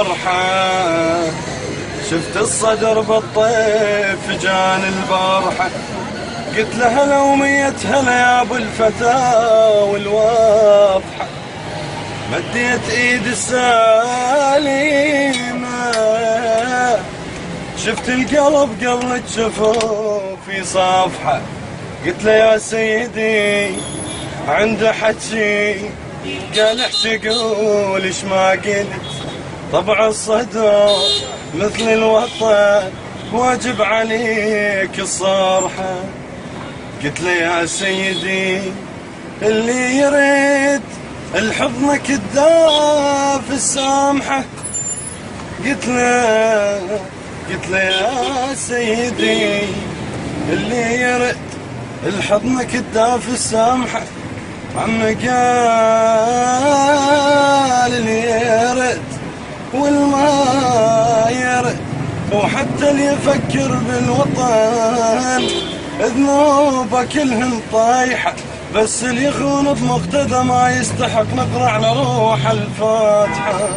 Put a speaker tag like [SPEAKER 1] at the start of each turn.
[SPEAKER 1] فرحة شفت الصدر بالطيف جان البارحة، قلت له هلا ومية هلا يا ابو الفتى والواضحة، مديت ايد السالمة شفت القلب قلت شفوفي صافحة، قلت له يا سيدي عنده حكي قال احكي قول ايش ما قلت، طبع الصدر مثل الوطن واجب عليك الصرحة، قلت له يا سيدي اللي يريد الحضنك الداف السامحة، قلت له يا سيدي اللي يريد الحضنك الداف السامحة، عم قال اللي يرد والما يرد، وحتى اللي يفكر بالوطن ذنوبه كلهن طايحة، بس اللي يخون بمقتدى ما يستحق نقرأ على روح الفاتحة.